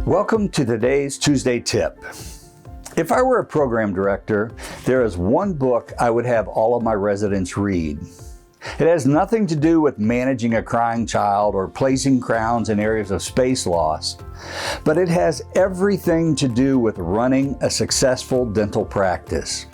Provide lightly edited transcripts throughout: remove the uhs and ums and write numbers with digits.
Welcome to today's Tuesday Tip. If I were a program director, there is one book I would have all of my residents read. It has nothing to do with managing a crying child or placing crowns in areas of space loss, but it has everything to do with running a successful dental practice.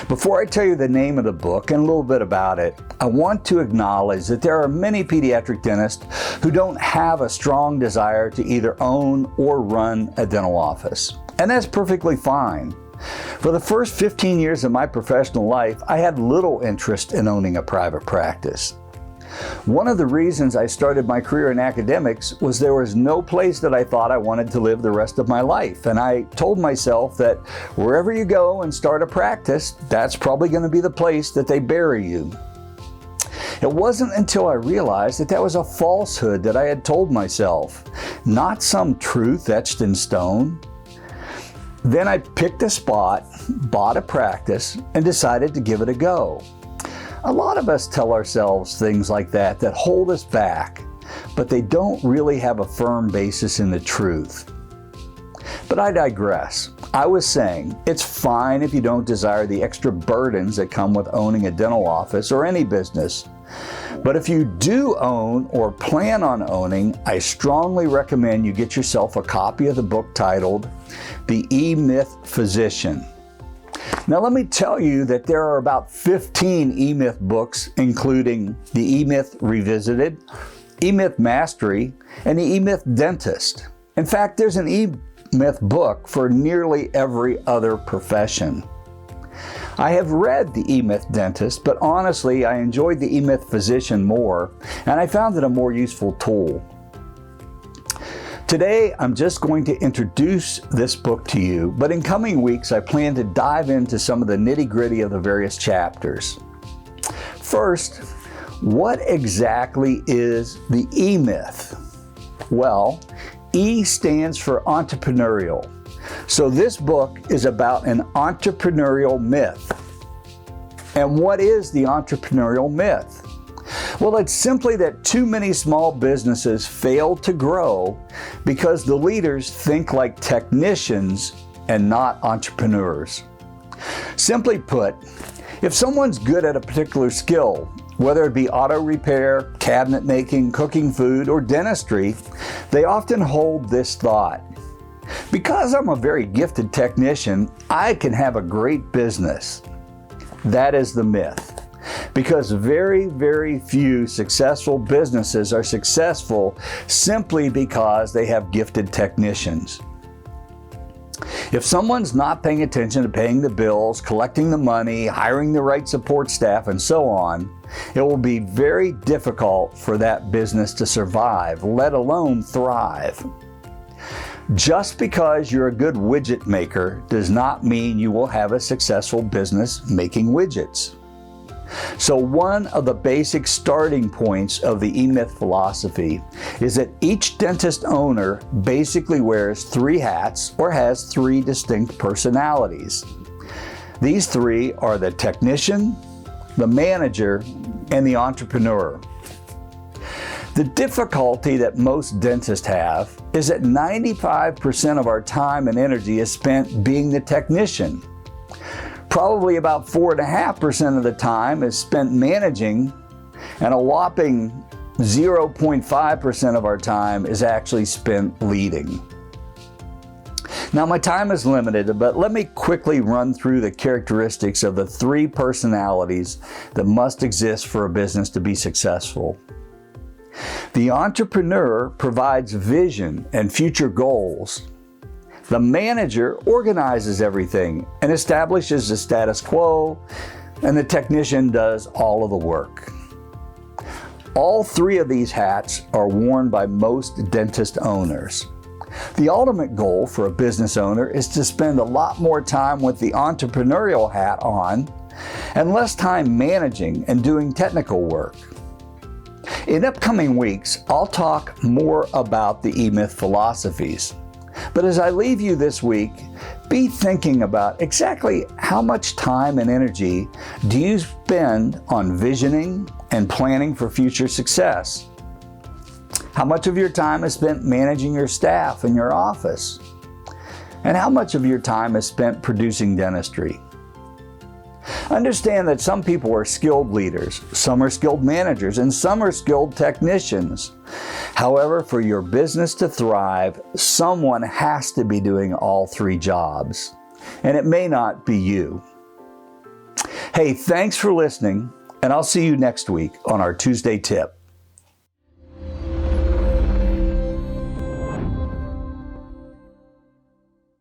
Before I tell you the name of the book and a little bit about it, I want to acknowledge that there are many pediatric dentists who don't have a strong desire to either own or run a dental office. And that's perfectly fine. For the first 15 years of my professional life, I had little interest in owning a private practice. One of the reasons I started my career in academics was there was no place that I thought I wanted to live the rest of my life. And I told myself that wherever you go and start a practice, that's probably going to be the place that they bury you. It wasn't until I realized that that was a falsehood that I had told myself, not some truth etched in stone. Then I picked a spot, bought a practice, and decided to give it a go. A lot of us tell ourselves things like that hold us back, but they don't really have a firm basis in the truth. But I digress. I was saying, it's fine if you don't desire the extra burdens that come with owning a dental office or any business. But if you do own or plan on owning, I strongly recommend you get yourself a copy of the book titled The EMyth Physician. Now let me tell you that there are about 15 EMyth books, including the EMyth Revisited, EMyth Mastery, and the EMyth Dentist. In fact, there's an EMyth book for nearly every other profession. I have read the EMyth Dentist, but honestly, I enjoyed the EMyth Physician more, and I found it a more useful tool. Today, I'm just going to introduce this book to you, but in coming weeks, I plan to dive into some of the nitty-gritty of the various chapters. First, what exactly is the E-myth? Well, E stands for entrepreneurial. So this book is about an entrepreneurial myth. And what is the entrepreneurial myth? Well, it's simply that too many small businesses fail to grow because the leaders think like technicians and not entrepreneurs. Simply put, if someone's good at a particular skill, whether it be auto repair, cabinet making, cooking food, or dentistry, they often hold this thought: because I'm a very gifted technician, I can have a great business. That is the myth. Because very, very few successful businesses are successful simply because they have gifted technicians. If someone's not paying attention to paying the bills, collecting the money, hiring the right support staff, and so on, it will be very difficult for that business to survive, let alone thrive. Just because you're a good widget maker does not mean you will have a successful business making widgets. So one of the basic starting points of the E-myth philosophy is that each dentist owner basically wears 3 hats or has 3 distinct personalities. These 3 are the technician, the manager, and the entrepreneur. The difficulty that most dentists have is that 95% of our time and energy is spent being the technician. Probably about 4.5% of the time is spent managing, and a whopping 0.5% of our time is actually spent leading. Now, my time is limited, but let me quickly run through the characteristics of the 3 personalities that must exist for a business to be successful. The entrepreneur provides vision and future goals. The manager organizes everything and establishes the status quo, and the technician does all of the work. All 3 of these hats are worn by most dentist owners. The ultimate goal for a business owner is to spend a lot more time with the entrepreneurial hat on and less time managing and doing technical work. In upcoming weeks, I'll talk more about the E-myth philosophies. But as I leave you this week, be thinking about exactly how much time and energy do you spend on visioning and planning for future success. How much of your time is spent managing your staff in your office? And how much of your time is spent producing dentistry? Understand that some people are skilled leaders, some are skilled managers, and some are skilled technicians. However, for your business to thrive, someone has to be doing all three jobs, and it may not be you. Hey, thanks for listening, and I'll see you next week on our Tuesday Tip.